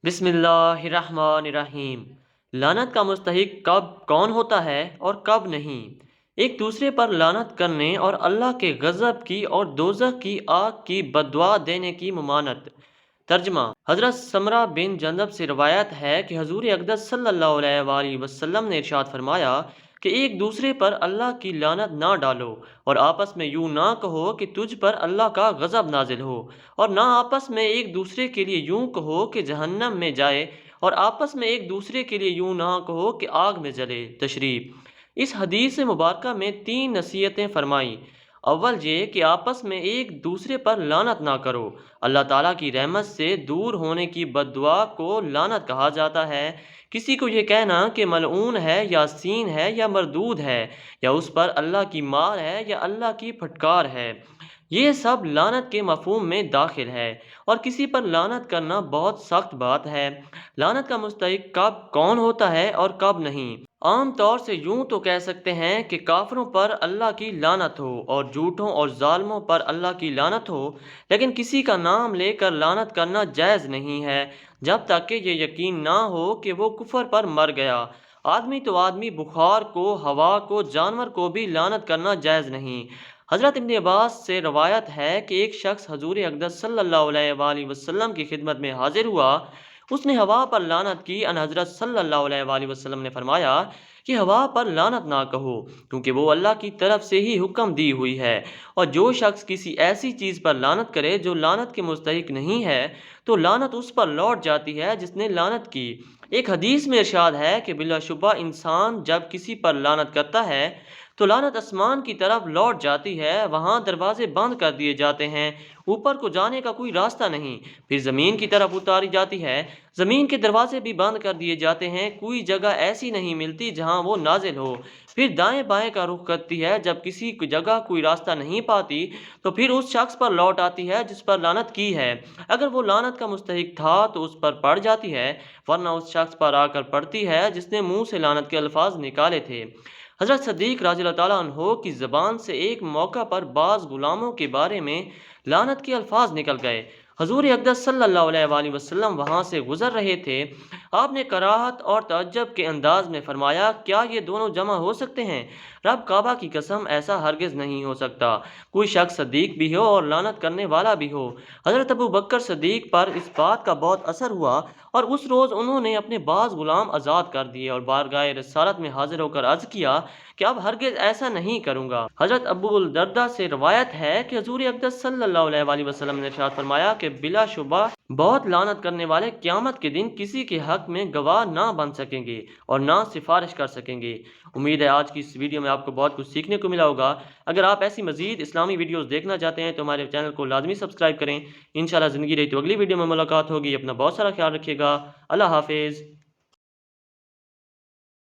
بسم اللہ الرحمن الرحیم۔ لعنت کا مستحق کب کون ہوتا ہے اور کب نہیں؟ ایک دوسرے پر لعنت کرنے اور اللہ کے غضب کی اور دوزخ کی آگ کی بددعا دینے کی ممانعت۔ ترجمہ: حضرت سمرہ بن جندب سے روایت ہے کہ حضور اقدس صلی اللہ علیہ وآلہ وسلم نے ارشاد فرمایا کہ ایک دوسرے پر اللہ کی لعنت نہ ڈالو اور آپس میں یوں نہ کہو کہ تجھ پر اللہ کا غضب نازل ہو، اور نہ آپس میں ایک دوسرے کے لیے یوں کہو کہ جہنم میں جائے، اور آپس میں ایک دوسرے کے لیے یوں نہ کہو کہ آگ میں جلے۔ تشریح: اس حدیث مبارکہ میں 3 نصیحتیں فرمائیں۔ اول یہ کہ آپس میں ایک دوسرے پر لعنت نہ کرو۔ اللہ تعالیٰ کی رحمت سے دور ہونے کی بددعا کو لعنت کہا جاتا ہے۔ کسی کو یہ کہنا کہ ملعون ہے یا سین ہے یا مردود ہے یا اس پر اللہ کی مار ہے یا اللہ کی پھٹکار ہے، یہ سب لعنت کے مفہوم میں داخل ہے، اور کسی پر لعنت کرنا بہت سخت بات ہے۔ لعنت کا مستحق کب کون ہوتا ہے اور کب نہیں؟ عام طور سے یوں تو کہہ سکتے ہیں کہ کافروں پر اللہ کی لعنت ہو اور جھوٹوں اور ظالموں پر اللہ کی لعنت ہو، لیکن کسی کا نام لے کر لعنت کرنا جائز نہیں ہے جب تک کہ یہ یقین نہ ہو کہ وہ کفر پر مر گیا۔ آدمی تو آدمی، بخار کو، ہوا کو، جانور کو بھی لعنت کرنا جائز نہیں۔ حضرت ابن عباس سے روایت ہے کہ ایک شخص حضور اقدس صلی اللہ علیہ وآلہ وسلم کی خدمت میں حاضر ہوا۔ اس نے ہوا پر لعنت کی۔ ان حضرت صلی اللہ علیہ وآلہ وسلم نے فرمایا کہ ہوا پر لعنت نہ کہو، کیونکہ وہ اللہ کی طرف سے ہی حکم دی ہوئی ہے، اور جو شخص کسی ایسی چیز پر لعنت کرے جو لعنت کے مستحق نہیں ہے تو لعنت اس پر لوٹ جاتی ہے جس نے لعنت کی۔ ایک حدیث میں ارشاد ہے کہ بلا شبہ انسان جب کسی پر لعنت کرتا ہے تو لعنت آسمان کی طرف لوٹ جاتی ہے، وہاں دروازے بند کر دیے جاتے ہیں، اوپر کو جانے کا کوئی راستہ نہیں۔ پھر زمین کی طرف اتاری جاتی ہے، زمین کے دروازے بھی بند کر دیے جاتے ہیں، کوئی جگہ ایسی نہیں ملتی جہاں وہ نازل ہو۔ پھر دائیں بائیں کا رخ کرتی ہے، جب کسی جگہ کوئی راستہ نہیں پاتی تو پھر اس شخص پر لوٹ آتی ہے جس پر لعنت کی ہے۔ اگر وہ لعنت کا مستحق تھا تو اس پر پڑ جاتی ہے، ورنہ اس شخص پر آ کر پڑتی ہے جس نے منہ سے لعنت کے الفاظ نکالے تھے۔ حضرت صدیق رضی اللہ تعالیٰ عنہ کی زبان سے ایک موقع پر بعض غلاموں کے بارے میں لعنت کے الفاظ نکل گئے۔ حضور اقدس صلی اللہ علیہ وآلہ وسلم وہاں سے گزر رہے تھے۔ آپ نے کراہت اور تعجب کے انداز میں فرمایا، کیا یہ دونوں جمع ہو سکتے ہیں؟ رب کعبہ کی قسم، ایسا ہرگز نہیں ہو سکتا۔ کوئی شخص صدیق بھی ہو اور لعنت کرنے والا بھی ہو۔ حضرت ابو بکر صدیق پر اس بات کا بہت اثر ہوا، اور اس روز انہوں نے اپنے بعض غلام آزاد کر دیے اور بارگاہ رسالت میں حاضر ہو کر عرض کیا کہ اب ہرگز ایسا نہیں کروں گا۔ حضرت ابو الدرداء سے روایت ہے کہ حضور اقدس صلی اللہ علیہ وآلہ وسلم نے ارشاد فرمایا کہ بلا شبہ بہت لعنت کرنے والے قیامت کے دن کسی کے حق میں گواہ نہ بن سکیں گے اور نہ سفارش کر سکیں گے۔ امید ہے آج کی اس ویڈیو میں آپ کو بہت کچھ سیکھنے کو ملا ہوگا۔ اگر آپ ایسی مزید اسلامی ویڈیوز دیکھنا چاہتے ہیں تو ہمارے چینل کو لازمی سبسکرائب کریں۔ انشاءاللہ زندگی رہی تو اگلی ویڈیو میں ملاقات ہوگی۔ اپنا بہت سارا خیال رکھیے گا۔ اللہ حافظ۔